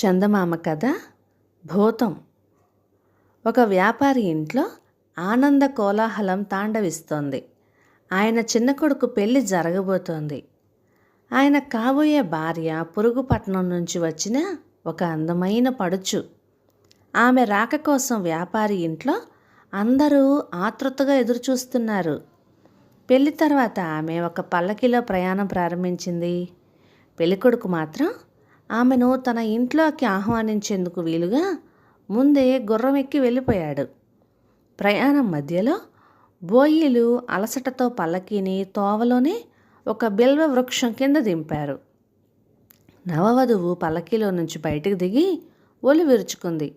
చందమామ కథ భూతం. ఒక వ్యాపారి ఇంట్లో ఆనంద కోలాహలం తాండవిస్తోంది. ఆయన చిన్న కొడుకు పెళ్లి జరగబోతోంది. ఆయన కాబోయే భార్య పొరుగుపట్నం నుంచి వచ్చిన ఒక అందమైన పడుచు. ఆమె రాక కోసం వ్యాపారి ఇంట్లో అందరూ ఆతృతగా ఎదురుచూస్తున్నారు. పెళ్లి తర్వాత ఆమె ఒక పల్లకిలో ప్రయాణం ప్రారంభించింది. పెళ్ళికొడుకు మాత్రం ఆమెను తన ఇంట్లోకి ఆహ్వానించేందుకు వీలుగా ముందే గుర్రం ఎక్కి వెళ్ళిపోయాడు. ప్రయాణం మధ్యలో బోయీలు అలసటతో పల్లకీని తోవలోనే ఒక బిల్వ వృక్షం కింద దింపారు. నవవధువు పల్లకీలో నుంచి బయటకు దిగి ఒలి విరుచుకుంది.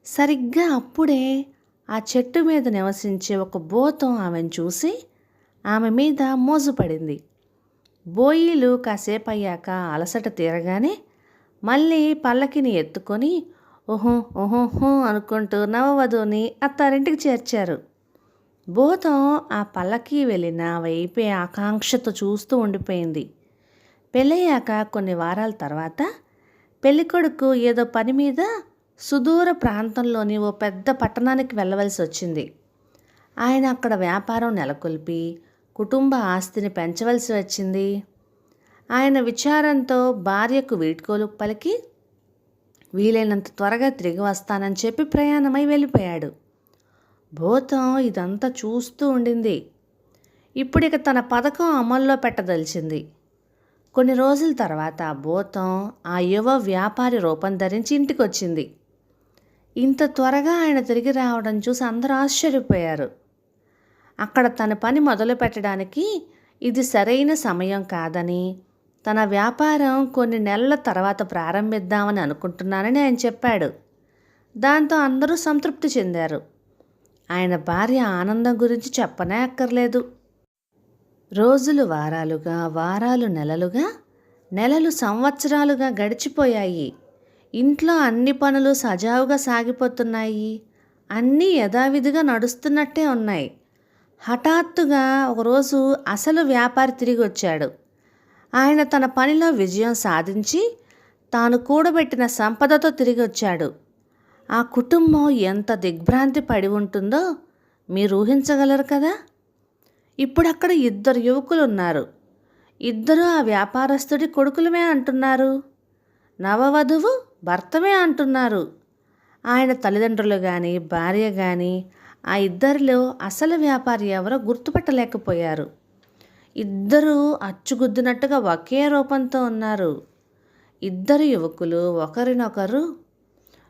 సరిగ్గా అప్పుడే ఆ చెట్టు మీద నివసించే ఒక భూతం ఆమెను చూసి ఆమె మీద మోజుపడింది. బోయీలు కాసేపు అయ్యాక అలసట తీరగానే మళ్ళీ పల్లకిని ఎత్తుకొని ఓహో ఓహోహో అనుకుంటూ నవవధువుని అత్తారింటికి చేర్చారు. భూతం ఆ పల్లకి వెళ్ళిన వైపే ఆకాంక్షతో చూస్తూ ఉండిపోయింది. పెళ్ళయ్యాక కొన్ని వారాల తర్వాత పెళ్ళికొడుకు ఏదో పని మీద సుదూర ప్రాంతంలోని ఓ పెద్ద పట్టణానికి వెళ్ళవలసి వచ్చింది. ఆయన అక్కడ వ్యాపారం నెలకొల్పి కుటుంబ ఆస్తిని పెంచవలసి వచ్చింది. ఆయన విచారంతో భార్యకు వీడ్కోలు పలికి వీలైనంత త్వరగా తిరిగి వస్తానని చెప్పి ప్రయాణమై వెళ్ళిపోయాడు. భూతం ఇదంతా చూస్తూ ఉండింది. ఇప్పుడిక తన పథకం అమల్లో పెట్టదలిచింది. కొన్ని రోజుల తర్వాత భూతం ఆ యువ వ్యాపారి రూపం ధరించి ఇంటికి వచ్చింది. ఇంత త్వరగా ఆయన తిరిగి రావడం చూసి అందరూ ఆశ్చర్యపోయారు. అక్కడ తన పని మొదలు పెట్టడానికి ఇది సరైన సమయం కాదని, తన వ్యాపారం కొన్ని నెలల తర్వాత ప్రారంభిద్దామని అనుకుంటున్నానని ఆయన చెప్పాడు. దాంతో అందరూ సంతృప్తి చెందారు. ఆయన భార్య ఆనందం గురించి చెప్పనే అక్కర్లేదు. రోజులు వారాలుగా, వారాలు నెలలుగా, నెలలు సంవత్సరాలుగా గడిచిపోయాయి. ఇంట్లో అన్ని పనులు సజావుగా సాగిపోతున్నాయి. అన్నీ యథావిధిగా నడుస్తున్నట్టే ఉన్నాయి. హఠాత్తుగా ఒకరోజు అసలు వ్యాపారి తిరిగి వచ్చాడు. ఆయన తన పనిలో విజయం సాధించి తాను కూడబెట్టిన సంపదతో తిరిగి వచ్చాడు. ఆ కుటుంబం ఎంత దిగ్భ్రాంతి పడి ఉంటుందో మీరు ఊహించగలరు కదా. ఇప్పుడు అక్కడ 2 యువకులు ఉన్నారు. ఇద్దరూ ఆ వ్యాపారస్తుడి కొడుకులమే అంటున్నారు. నవవధువు భర్తమే అంటున్నారు. ఆయన తల్లిదండ్రులు కానీ భార్య కానీ ఆ ఇద్దరిలో అసలు వ్యాపారి ఎవరో గుర్తుపట్టలేకపోయారు. ఇద్దరూ అచ్చుగుద్దినట్టుగా ఒకే రూపంతో ఉన్నారు. 2 యువకులు ఒకరినొకరు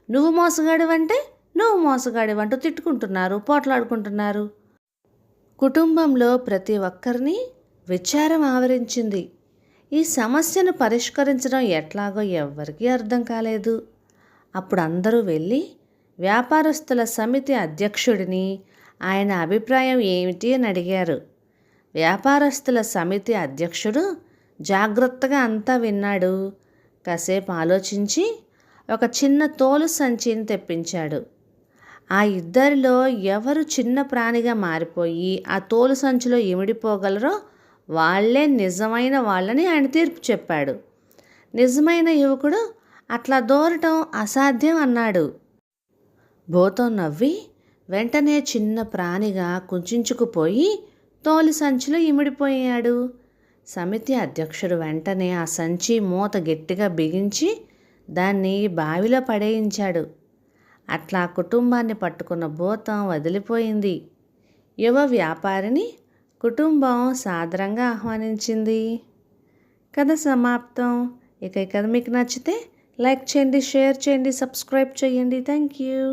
నువ్వు మోసగాడివంటే నువ్వు మోసగాడివంటూ తిట్టుకుంటున్నారు, పోట్లాడుకుంటున్నారు. కుటుంబంలో ప్రతి ఒక్కరిని విచారం ఆవరించింది. ఈ సమస్యను పరిష్కరించడం ఎట్లాగో ఎవ్వరికీ అర్థం కాలేదు. అప్పుడు అందరూ వెళ్ళి వ్యాపారస్తుల సమితి అధ్యక్షుడిని ఆయన అభిప్రాయం ఏమిటి అని అడిగారు. వ్యాపారస్తుల సమితి అధ్యక్షుడు జాగ్రత్తగా అంతా విన్నాడు. కాసేపు ఆలోచించి ఒక చిన్న తోలు సంచిని తెప్పించాడు. ఆ ఇద్దరిలో ఎవరు చిన్న ప్రాణిగా మారిపోయి ఆ తోలు సంచిలో ఇమిడిపోగలరో వాళ్లే నిజమైన వాళ్ళని ఆయన తీర్పు చెప్పాడు. నిజమైన యువకుడు అట్లా దూరటం అసాధ్యం అన్నాడు. భూతం నవ్వి వెంటనే చిన్న ప్రాణిగా కుంచుకుపోయి తోలి సంచిలో ఇమిడిపోయాడు. సమితి అధ్యక్షుడు వెంటనే ఆ సంచి మూత గట్టిగా బిగించి దాన్ని బావిలో పడేయించాడు. అట్లా కుటుంబాన్ని పట్టుకున్న భూతం వదిలిపోయింది. యువ వ్యాపారిని కుటుంబం సాదరంగా ఆహ్వానించింది. కథ సమాప్తం. ఇక ఈ కథ మీకు నచ్చితే లైక్ చేయండి, షేర్ చేయండి, సబ్స్క్రైబ్ చేయండి. Thank you.